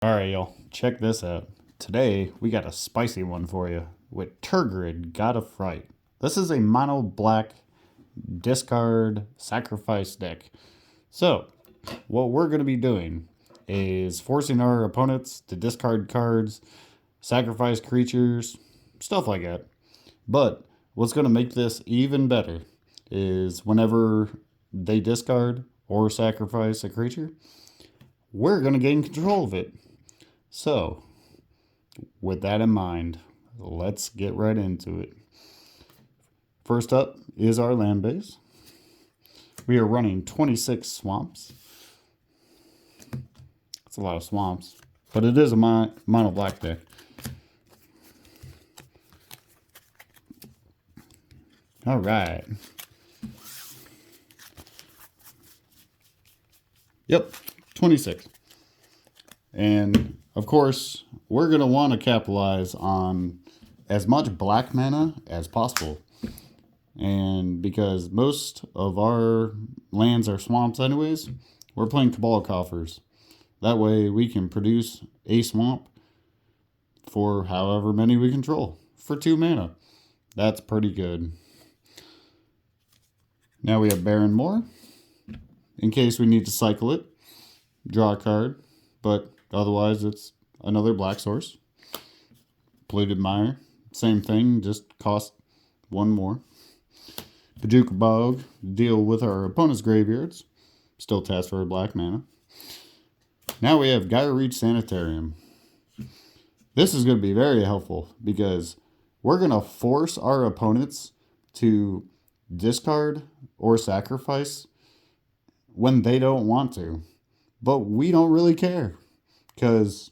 Alright, y'all, check this out. Today, we got a spicy one for you with Tergrid, God of Fright. This is a mono black discard sacrifice deck. So, what we're going to be doing is forcing our opponents to discard cards, sacrifice creatures, stuff like that. But what's going to make this even better is whenever they discard or sacrifice a creature, we're going to gain control of it. So, with that in mind, let's get right into it. First up is our land base. We are running 26 swamps. That's a lot of swamps, but it is a mono black deck. All right. Yep, 26. And of course, we're going to want to capitalize on as much black mana as possible. And because most of our lands are swamps anyways, we're playing Cabal Coffers. That way we can produce a swamp for however many we control for 2 mana. That's pretty good. Now we have Baron Moor. In case we need to cycle it, draw a card, but otherwise it's another black source. Polluted Mire, same thing, just cost 1 more. Bajuka Bog, deal with our opponent's graveyards. Still task for a black mana. Now we have Gaia Reach Sanitarium. This is going to be very helpful because we're going to force our opponents to discard or sacrifice when they don't want to. But we don't really care because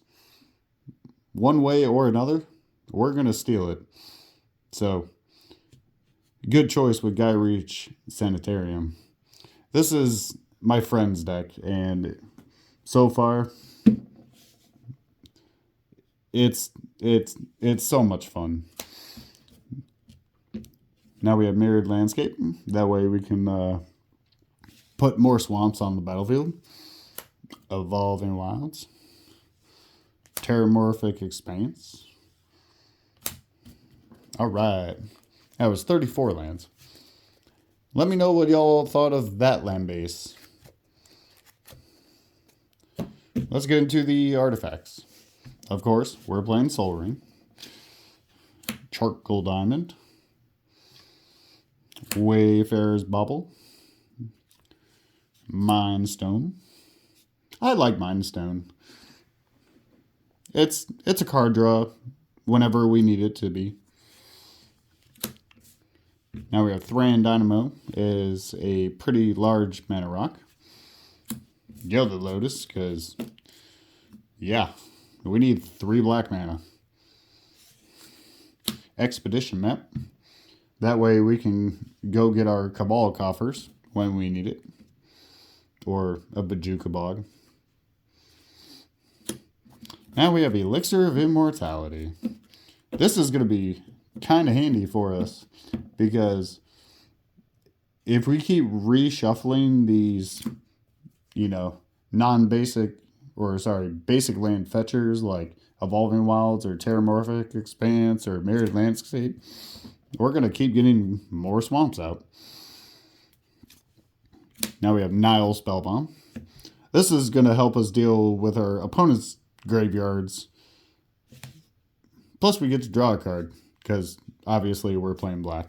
one way or another, we're going to steal it. So, good choice with Gaia Reach Sanitarium. This is my friend's deck, and so far, it's so much fun. Now we have Mirrored Landscape. That way we can put more swamps on the battlefield. Evolving Wilds. Terramorphic Expanse. Alright. That was 34 lands. Let me know what y'all thought of that land base. Let's get into the artifacts. Of course, we're playing Soul Ring. Charcoal Diamond. Wayfarer's Bauble. Mind Stone. I like Mind Stone. It's a card draw whenever we need it to be. Now we have Thran Dynamo is a pretty large mana rock. Gilded Lotus, because yeah, we need 3 black mana. Expedition Map. That way we can go get our Cabal Coffers when we need it. Or a Bajuka Bog. Now we have Elixir of Immortality. This is going to be kind of handy for us because if we keep reshuffling these, non-basic basic land fetchers like Evolving Wilds or Terramorphic Expanse or Mirrored Landscape, we're going to keep getting more swamps out. Now we have Nile Spellbomb. This is going to help us deal with our opponent's graveyards. Plus we get to draw a card because obviously we're playing black.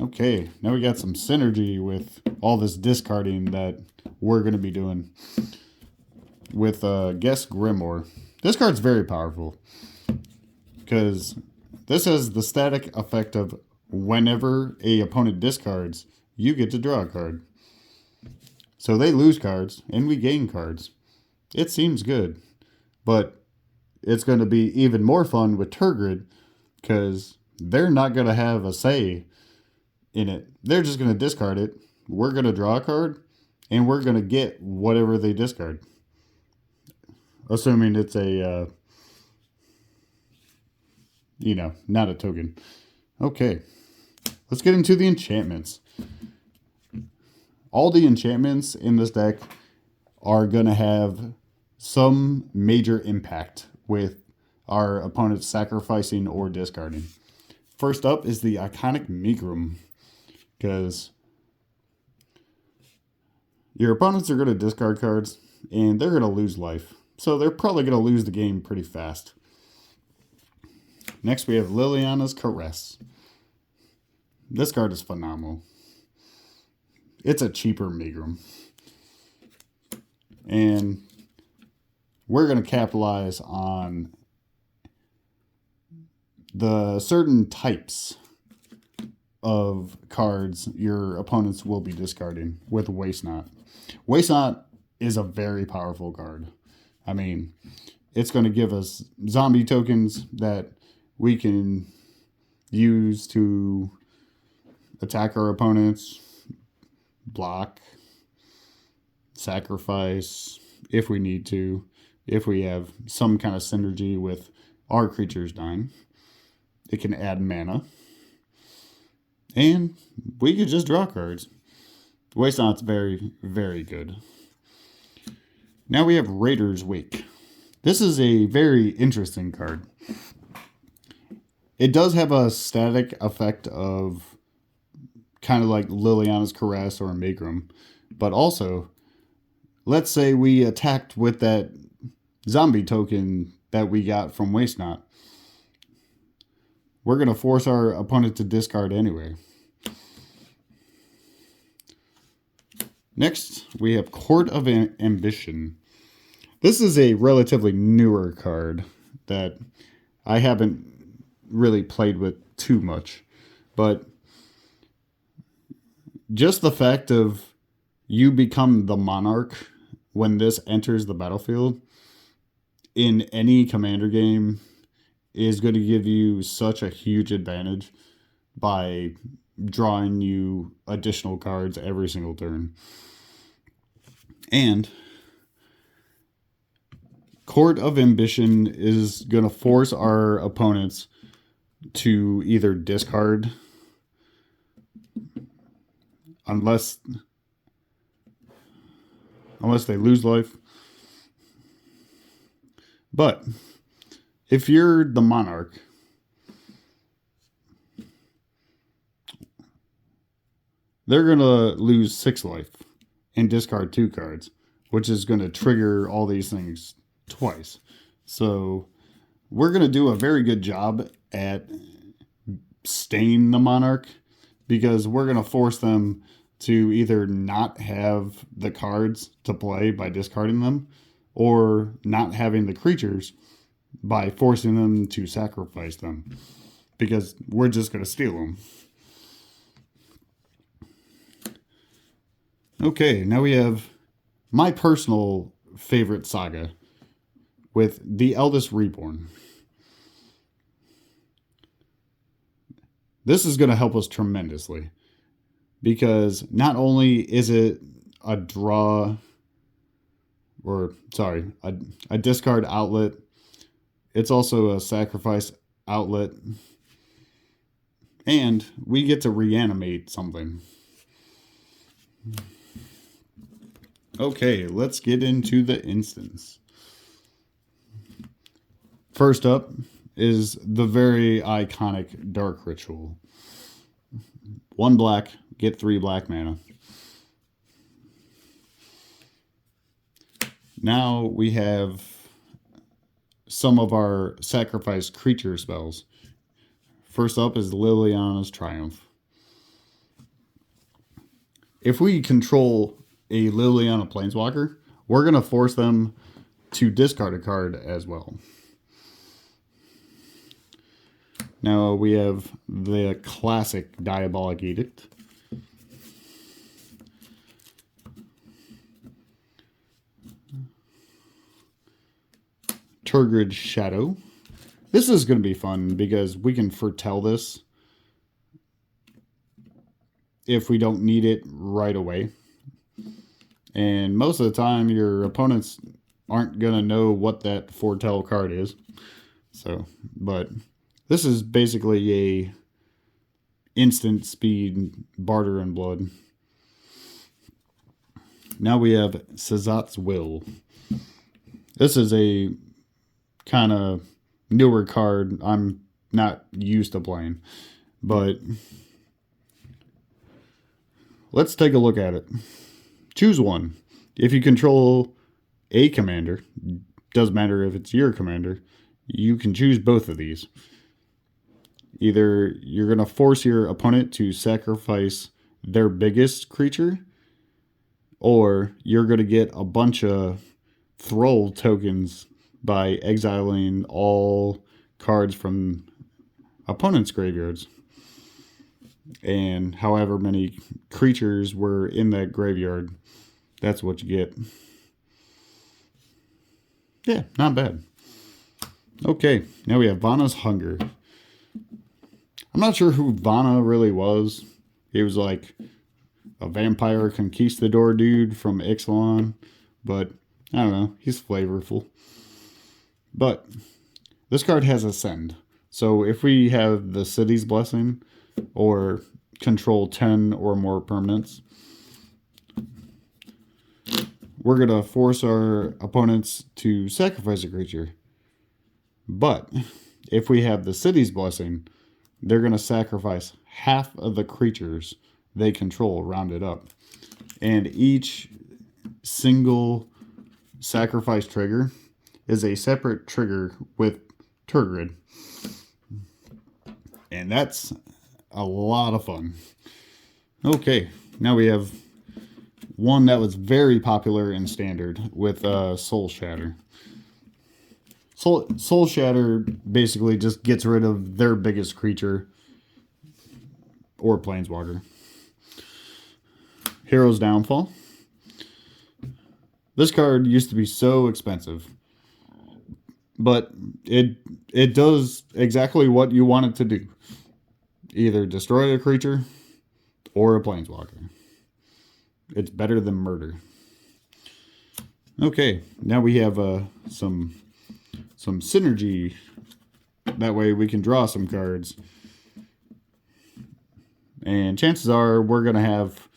Okay, now we got some synergy with all this discarding that we're going to be doing with Guess Grimoire. This card's very powerful because this has the static effect of whenever a opponent discards, you get to draw a card. So they lose cards and we gain cards. It seems good, but it's going to be even more fun with Tergrid because they're not going to have a say in it. They're just going to discard it. We're going to draw a card and we're going to get whatever they discard. Assuming it's a, not a token. Okay, let's get into the enchantments. All the enchantments in this deck are going to have some major impact with our opponents sacrificing or discarding. First up is the iconic Megrim, because your opponents are going to discard cards and they're going to lose life. So they're probably going to lose the game pretty fast. Next we have Liliana's Caress. This card is phenomenal. It's a cheaper Megrim. And we're going to capitalize on the certain types of cards your opponents will be discarding with Waste Not. Waste Not is a very powerful card. I mean, it's going to give us zombie tokens that we can use to attack our opponents, block, sacrifice if we need to, if we have some kind of synergy with our creatures dying. It can add mana. And we could just draw cards. Waste Not's very, very good. Now we have Raider's Wake. This is a very interesting card. It does have a static effect of kind of like Liliana's Caress or Megrim. But also, let's say we attacked with that zombie token that we got from Waste Not. We're going to force our opponent to discard anyway. Next, we have Court of Ambition. This is a relatively newer card that I haven't really played with too much. But just the fact of you become the monarch when this enters the battlefield in any commander game is going to give you such a huge advantage by drawing you additional cards every single turn. And Court of Ambition is going to force our opponents to either discard unless they lose life. But if you're the monarch, they're going to lose 6 life and discard 2 cards, which is going to trigger all these things twice. So we're going to do a very good job at staying the monarch, because we're going to force them to either not have the cards to play by discarding them, or not having the creatures by forcing them to sacrifice them, because we're just going to steal them. Okay, now we have my personal favorite saga with The Eldest Reborn. This is going to help us tremendously, because not only is it a discard outlet, it's also a sacrifice outlet, and we get to reanimate something. Okay, let's get into the instance. First up is the very iconic Dark Ritual. 1 black, get 3 black mana. Now we have some of our sacrifice creature spells. First up is Liliana's Triumph. If we control a Liliana Planeswalker, we're going to force them to discard a card as well. Now we have the classic Diabolic Edict. Tergrid Shadow. This is going to be fun because we can foretell this if we don't need it right away. And most of the time, your opponents aren't going to know what that foretell card is. But this is basically a instant speed barter and blood. Now we have Sazat's Will. This is a kind of newer card I'm not used to playing. But let's take a look at it. Choose one. If you control a commander, doesn't matter if it's your commander, you can choose both of these. Either you're going to force your opponent to sacrifice their biggest creature, or you're going to get a bunch of thrall tokens by exiling all cards from opponents' graveyards. And however many creatures were in that graveyard, that's what you get. Yeah, not bad. Okay, now we have Vanna's Hunger. I'm not sure who Vanna really was. He was like a vampire conquistador dude from Ixalan, but I don't know, he's flavorful. But this card has Ascend. So if we have the City's Blessing or control 10 or more permanents, we're going to force our opponents to sacrifice a creature. But if we have the City's Blessing, they're going to sacrifice half of the creatures they control, rounded up. And each single sacrifice trigger is a separate trigger with Tergrid. And that's a lot of fun. Okay, now we have one that was very popular in Standard with Soul Shatter. Soul Shatter basically just gets rid of their biggest creature or Planeswalker. Hero's Downfall. This card used to be so expensive, but it does exactly what you want it to do. Either destroy a creature or a Planeswalker. It's better than murder. Okay, now we have some synergy. That way we can draw some cards. And chances are we're going to have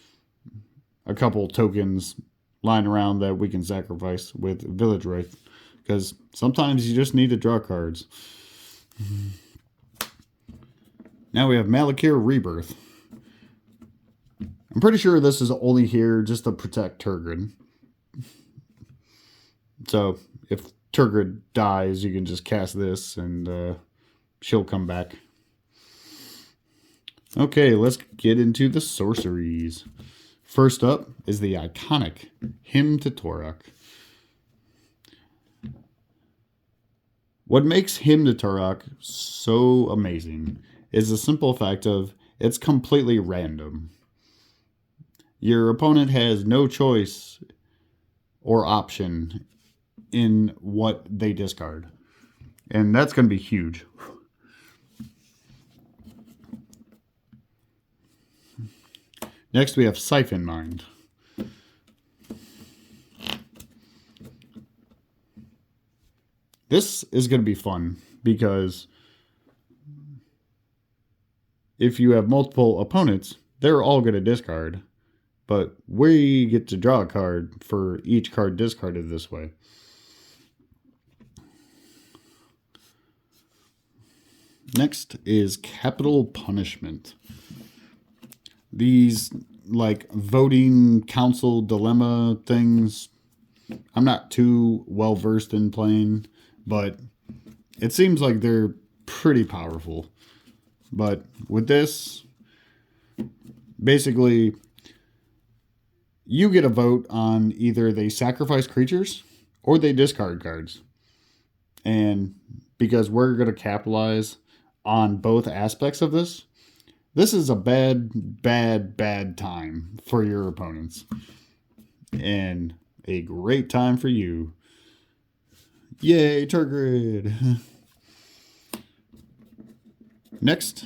a couple tokens lying around that we can sacrifice with Village Wraith. Because sometimes you just need to draw cards. Now we have Malakir Rebirth. I'm pretty sure this is only here just to protect Tergrid. So if Tergrid dies, you can just cast this and she'll come back. Okay, let's get into the sorceries. First up is the iconic Hymn to Torok. What makes Hymn to Torok so amazing is the simple fact of it's completely random. Your opponent has no choice or option in what they discard. And that's going to be huge. Next, we have Siphon Mind. This is going to be fun because if you have multiple opponents, they're all going to discard. But we get to draw a card for each card discarded this way. Next is Capital Punishment. These like voting council dilemma things, I'm not too well versed in playing, but it seems like they're pretty powerful. But with this, basically, you get a vote on either they sacrifice creatures or they discard cards. And because we're going to capitalize on both aspects of this, this is a bad time for your opponents. And a great time for you. Yay, Tergrid! Next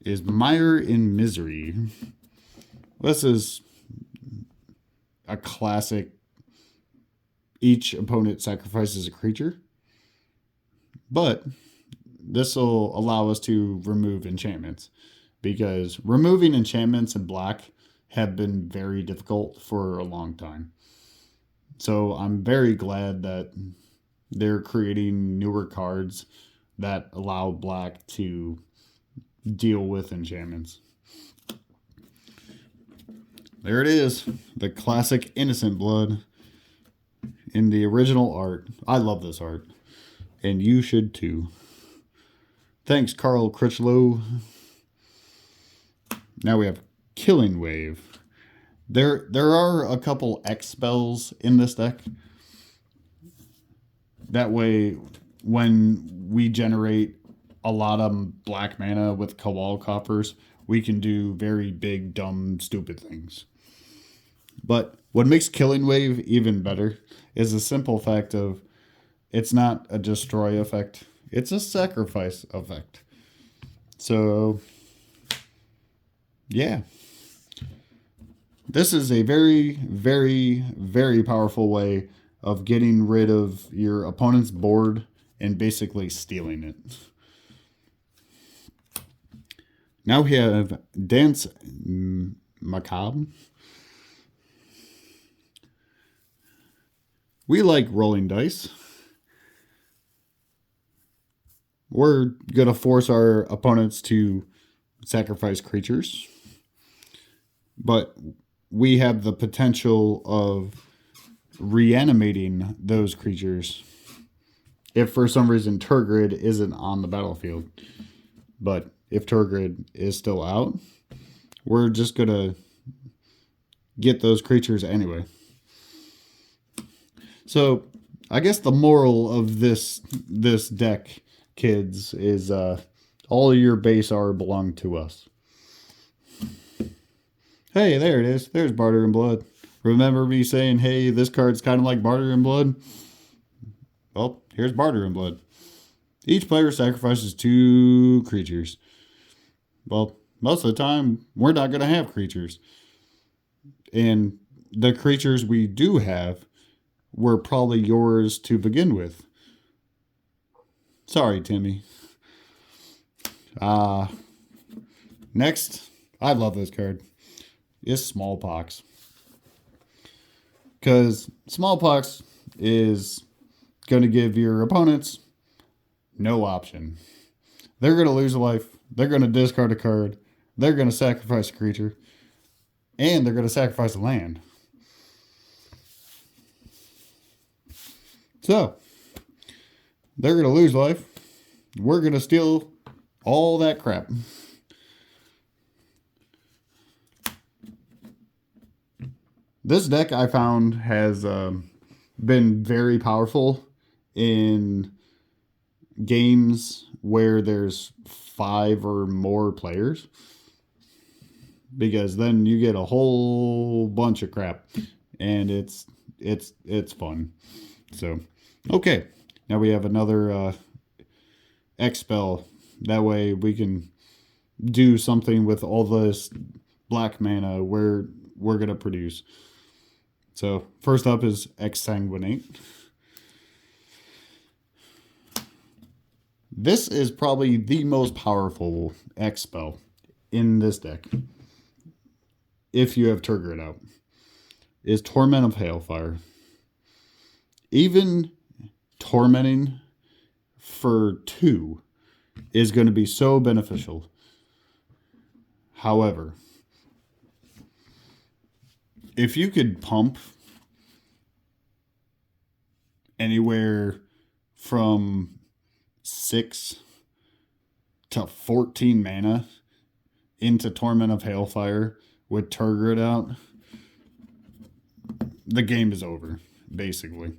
is Mire in Misery. This is a classic. Each opponent sacrifices a creature. But this will allow us to remove enchantments. Because removing enchantments in black have been very difficult for a long time. So I'm very glad that they're creating newer cards that allow black to deal with enchantments. There it is, the classic Innocent Blood in the original art. I love this art, and you should too. Thanks, Carl Critchlow. Now we have Killing Wave. There are a couple X spells in this deck. That way, when we generate a lot of black mana with Kowal Coffers, we can do very big, dumb, stupid things. But what makes Killing Wave even better is the simple fact of it's not a destroy effect, it's a sacrifice effect. So, yeah. This is a very, very, very powerful way of getting rid of your opponent's board and basically stealing it. Now we have Dance Macabre. We like rolling dice. We're going to force our opponents to sacrifice creatures. But we have the potential of reanimating those creatures if for some reason Tergrid isn't on the battlefield. But if Tergrid is still out, we're just going to get those creatures anyway. So I guess the moral of this deck, kids, is all your base art belong to us. Hey, there it is. There's Barter in Blood. Remember me saying, hey, this card's kind of like Barter in Blood? Well, here's Barter in Blood. Each player sacrifices 2 creatures. Well, most of the time, we're not going to have creatures. And the creatures we do have were probably yours to begin with. Sorry, Timmy. Next, I love this card. Is Smallpox. Because Smallpox is going to give your opponents no option. They're going to lose a life. They're going to discard a card. They're going to sacrifice a creature. And they're going to sacrifice a land. So, they're going to lose life. We're going to steal all that crap. This deck I found has been very powerful in games where there's 5 or more players, because then you get a whole bunch of crap and it's fun. So, okay, now we have another X spell. That way we can do something with all this black mana we're going to produce. So, first up is Exsanguinate. This is probably the most powerful X spell in this deck, if you have Tergrid out, is Torment of Hailfire. Even tormenting for 2 is going to be so beneficial. However, if you could pump anywhere from 6 to 14 mana into Torment of Hailfire with Tergrid out, the game is over, basically.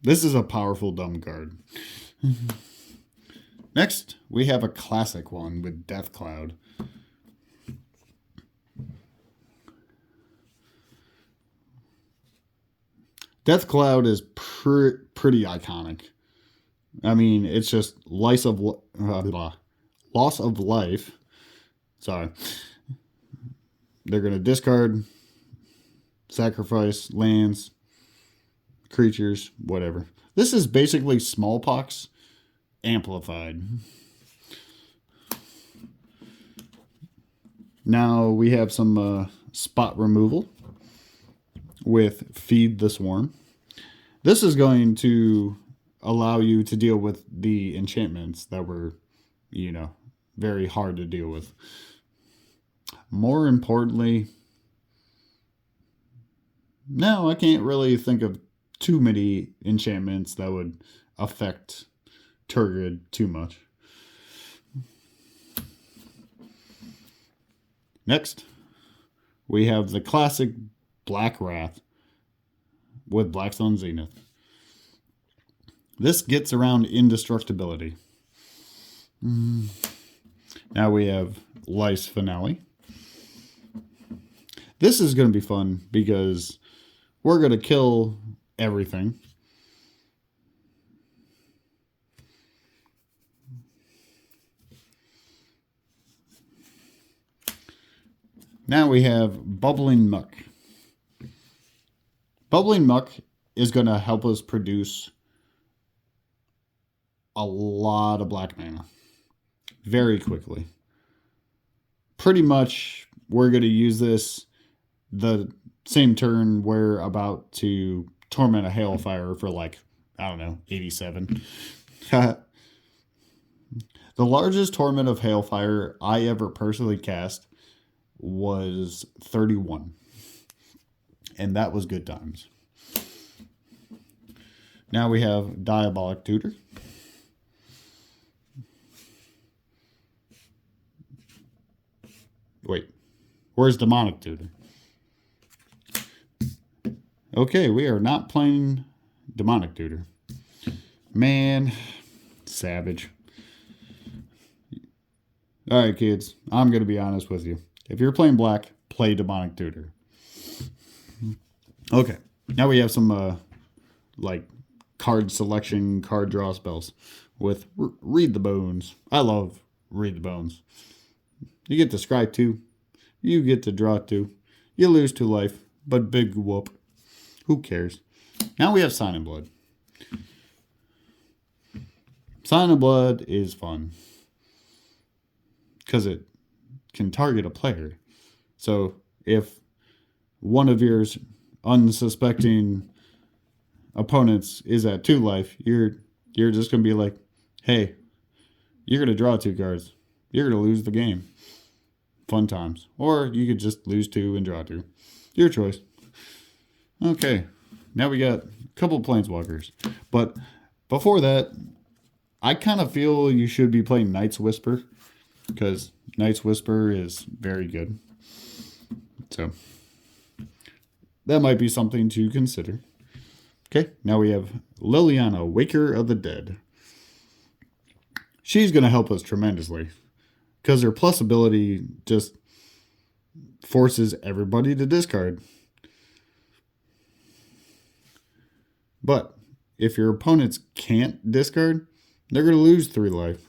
This is a powerful dumb card. Next, we have a classic one with Death Cloud. Death Cloud is pretty iconic. I mean, it's just loss of life. Sorry. They're going to discard, sacrifice lands, creatures, whatever. This is basically Smallpox amplified. Now we have some spot removal. with Feed the Swarm. This is going to allow you to deal with the enchantments that were, very hard to deal with. More importantly, no, I can't really think of too many enchantments that would affect Tergrid too much. Next, we have the classic Black Wrath with Blackstone Zenith. This gets around indestructibility. Now we have Lice Finale. This is going to be fun because we're going to kill everything. Now we have Bubbling Muck. Bubbling Muck is going to help us produce a lot of black mana very quickly. Pretty much we're going to use this the same turn we're about to Torment a Hailfire for 87. The largest Torment of Hailfire I ever personally cast was 31. And that was good times. Now we have Diabolic Tutor. Wait, where's Demonic Tutor? Okay, we are not playing Demonic Tutor. Man, savage. Alright, kids, I'm going to be honest with you. If you're playing black, play Demonic Tutor. Okay, now we have some, card selection, card draw spells with Read the Bones. I love Read the Bones. You get to scry 2. You get to draw 2. You lose 2 life, but big whoop. Who cares? Now we have Sign in Blood. Sign in Blood is fun because it can target a player. So if one of your unsuspecting opponents is at 2 life, you're just going to be like, hey, you're going to draw 2 cards. You're going to lose the game. Fun times. Or you could just lose 2 and draw 2. Your choice. Okay. Now we got a couple Planeswalkers. But before that, I kind of feel you should be playing Night's Whisper. Because Night's Whisper is very good. So, that might be something to consider. Okay. Now we have Liliana, Waker of the Dead. She's going to help us tremendously. Because her plus ability just forces everybody to discard. But if your opponents can't discard, they're going to lose 3 life.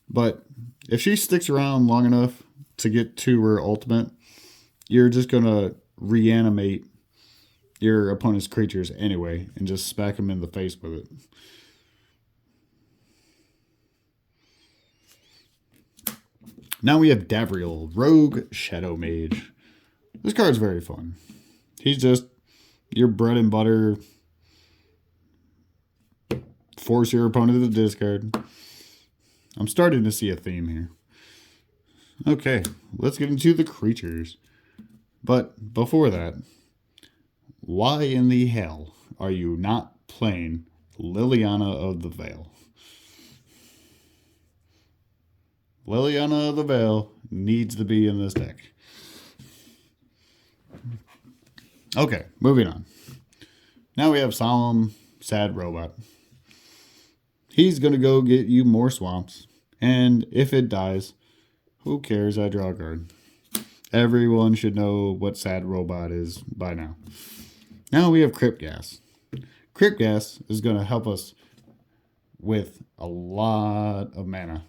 But if she sticks around long enough to get to her ultimate, you're just going to reanimate your opponent's creatures anyway and just smack them in the face with it. Now we have Davriel, Rogue Shadow Mage. This card's very fun. He's just your bread and butter. Force your opponent to discard. I'm starting to see a theme here. Okay, let's get into the creatures. But before that, why in the hell are you not playing Liliana of the Veil? Liliana of the Veil needs to be in this deck. Okay, moving on. Now we have Solemn Sad Robot. He's going to go get you more swamps. And if it dies, who cares? I draw a card. Everyone should know what Sad Robot is by now. Now we have Crypt Gas. Crypt Gas is going to help us with a lot of mana.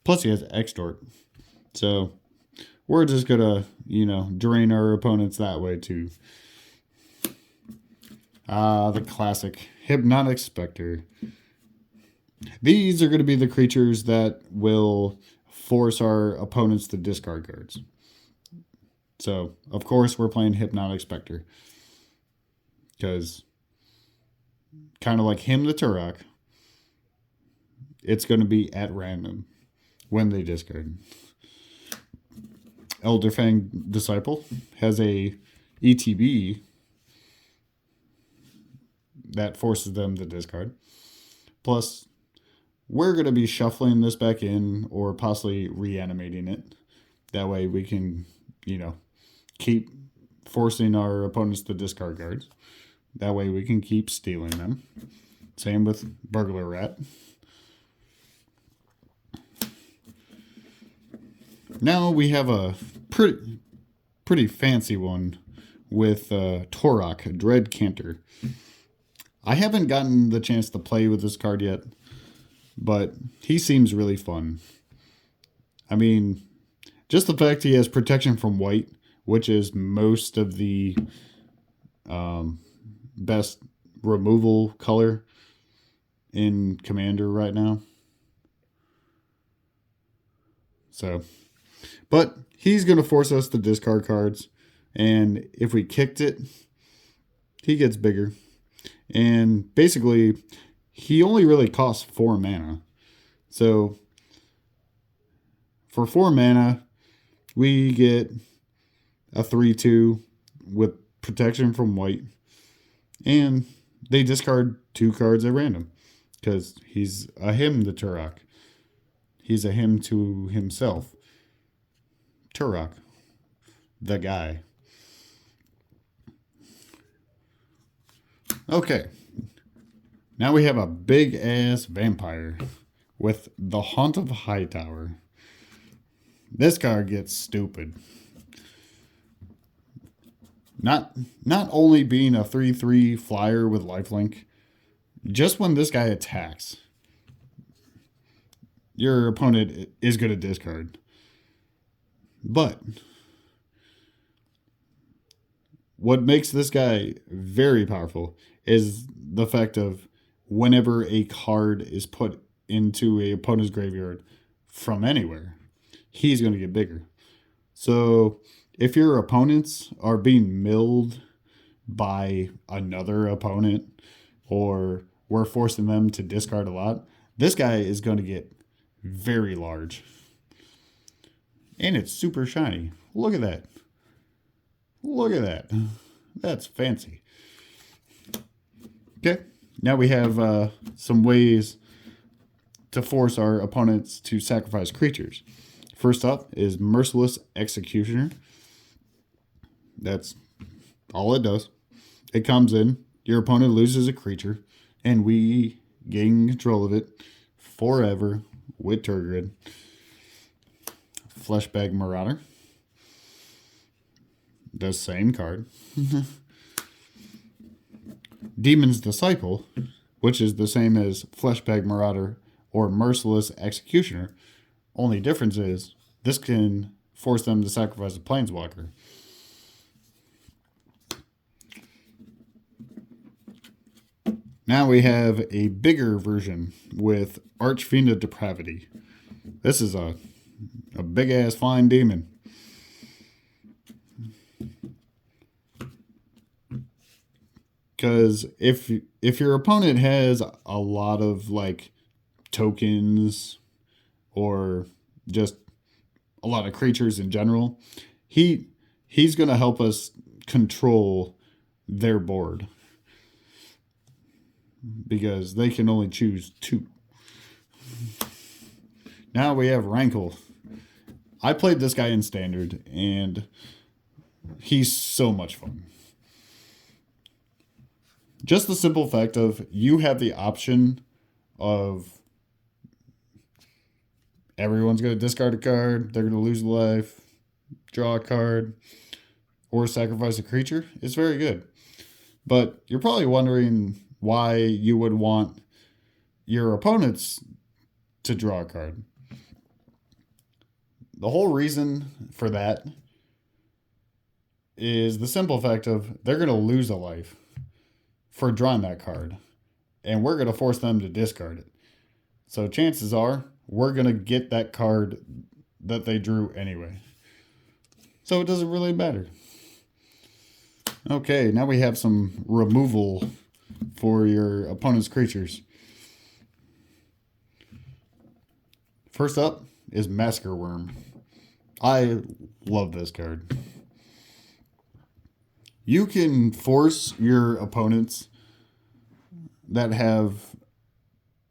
Plus he has Extort. So we're just going to, drain our opponents that way too. The classic Hypnotic Spectre. These are going to be the creatures that will force our opponents to discard cards. So, of course, we're playing Hypnotic Spectre. Because, kind of like him, the Turok, it's going to be at random when they discard. Elderfang Disciple has a ETB that forces them to discard. Plus, we're going to be shuffling this back in or possibly reanimating it. That way we can, keep forcing our opponents to discard cards. That way we can keep stealing them. Same with Burglar Rat. Now we have a pretty fancy one with Torok, Dread Canter. I haven't gotten the chance to play with this card yet, but he seems really fun. I mean, just the fact he has protection from white, which is most of the best removal color in Commander right now. So, but he's going to force us to discard cards, and if we kicked it, he gets bigger. And basically, he only really costs 4 mana. So, for 4 mana, we get a 3/2 with protection from white. And they discard 2 cards at random. Because he's a him, the Turok. He's a him to himself. Turok. The guy. Okay. Now we have a big ass vampire with the Haunt of Hightower. This card gets stupid. Not only being a 3/3 flyer with lifelink, just when this guy attacks, your opponent is going to discard. But what makes this guy very powerful is the fact of whenever a card is put into a opponent's graveyard from anywhere, he's going to get bigger. So if your opponents are being milled by another opponent or we're forcing them to discard a lot, this guy is going to get very large. And it's super shiny. Look at that. Look at that. That's fancy. Okay, now we have some ways to force our opponents to sacrifice creatures. First up is Merciless Executioner. That's all it does. It comes in, your opponent loses a creature, and we gain control of it forever with Tergrid. Fleshbag Marauder. The same card. Demon's Disciple, which is the same as Fleshbag Marauder or Merciless Executioner. Only difference is this can force them to sacrifice a Planeswalker. Now we have a bigger version with Archfiend of Depravity. This is a big-ass flying demon. Because if your opponent has a lot of like tokens or just a lot of creatures in general, he's going to help us control their board. Because they can only choose 2. Now we have Rankle. I played this guy in Standard, and he's so much fun. Just the simple fact of you have the option of everyone's going to discard a card, they're going to lose a life, draw a card, or sacrifice a creature. It's very good. But you're probably wondering why you would want your opponents to draw a card. The whole reason for that is the simple fact of they're going to lose a life for drawing that card, and we're going to force them to discard it. So chances are we're going to get that card that they drew anyway. So it doesn't really matter. Okay, now we have some removal for your opponent's creatures. First up is Massacre Worm. I love this card. You can force your opponents that have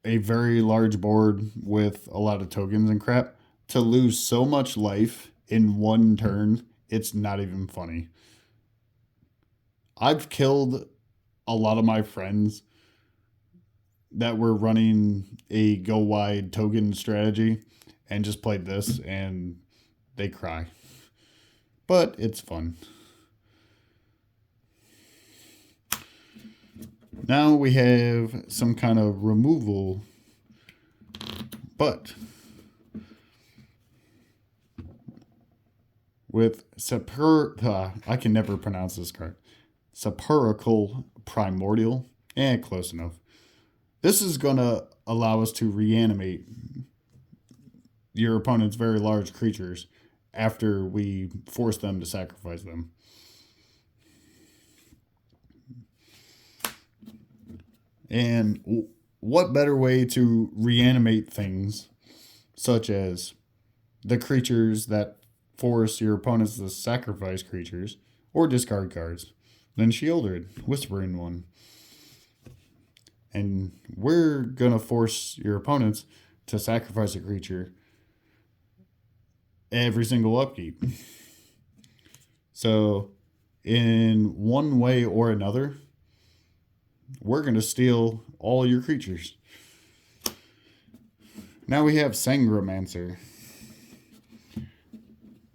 a very large board with a lot of tokens and crap to lose so much life in one turn, it's not even funny. I've killed a lot of my friends that were running a go wide token strategy and just played this and they cry. But it's fun. Now we have some kind of removal, but with I can never pronounce this card. Sepulchral Primordial. Close enough. This is going to allow us to reanimate your opponent's very large creatures after we force them to sacrifice them. And what better way to reanimate things such as the creatures that force your opponents to sacrifice creatures or discard cards than Shieldred, Whispering One. And we're going to force your opponents to sacrifice a creature every single upkeep. So, in one way or another, we're going to steal all your creatures. Now we have Sangromancer.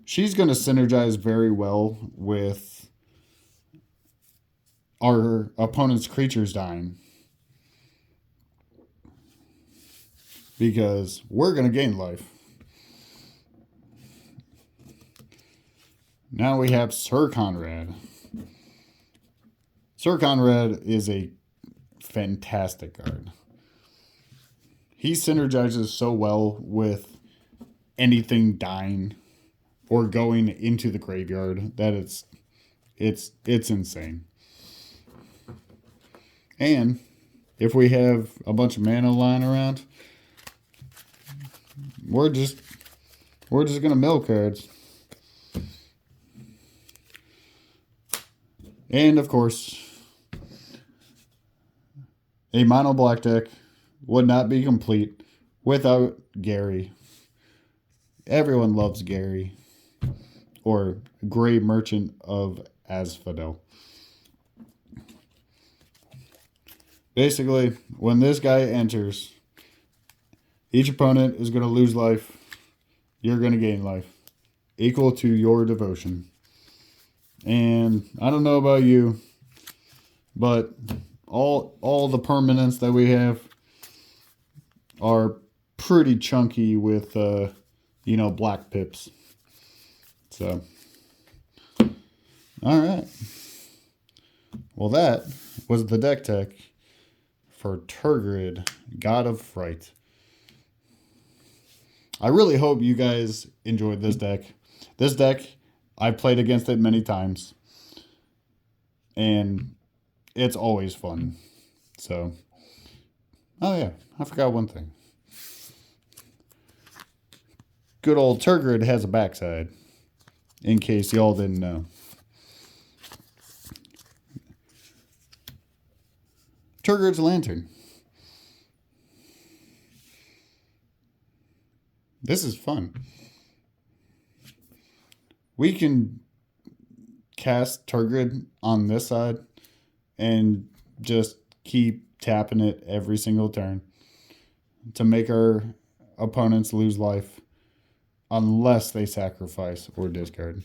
She's going to synergize very well with our opponent's creatures dying. Because we're going to gain life. Now we have Sir Conrad. Sir Conrad is a fantastic card. He synergizes so well with anything dying or going into the graveyard that it's insane. And if we have a bunch of mana lying around, we're just gonna mill cards. And of course, a mono black deck would not be complete without Gary. Everyone loves Gary, or Grey Merchant of Asphodel. Basically, when this guy enters, each opponent is going to lose life. You're going to gain life, equal to your devotion. And I don't know about you, but all the permanents that we have are pretty chunky with black pips. So, all right. Well, that was the deck tech for Tergrid, God of Fright. I really hope you guys enjoyed this deck. This deck, I've played against it many times. And it's always fun. So, oh yeah, I forgot one thing. Good old Tergrid has a backside, in case y'all didn't know. Tergrid's Lantern. This is fun. We can cast Tergrid on this side and just keep tapping it every single turn to make our opponents lose life unless they sacrifice or discard.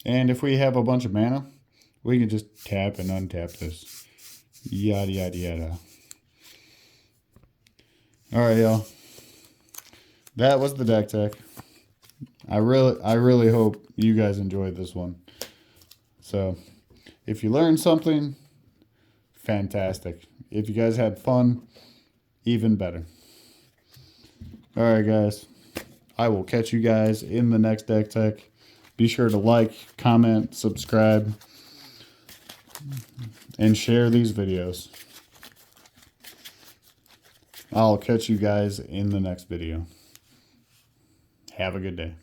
And if we have a bunch of mana, we can just tap and untap this. Yada, yada, yada. Alright, y'all. That was the deck tech. I really hope you guys enjoyed this one. So, if you learned something, fantastic. If you guys had fun, even better. All right, guys. I will catch you guys in the next Deck Tech. Be sure to like, comment, subscribe, and share these videos. I'll catch you guys in the next video. Have a good day.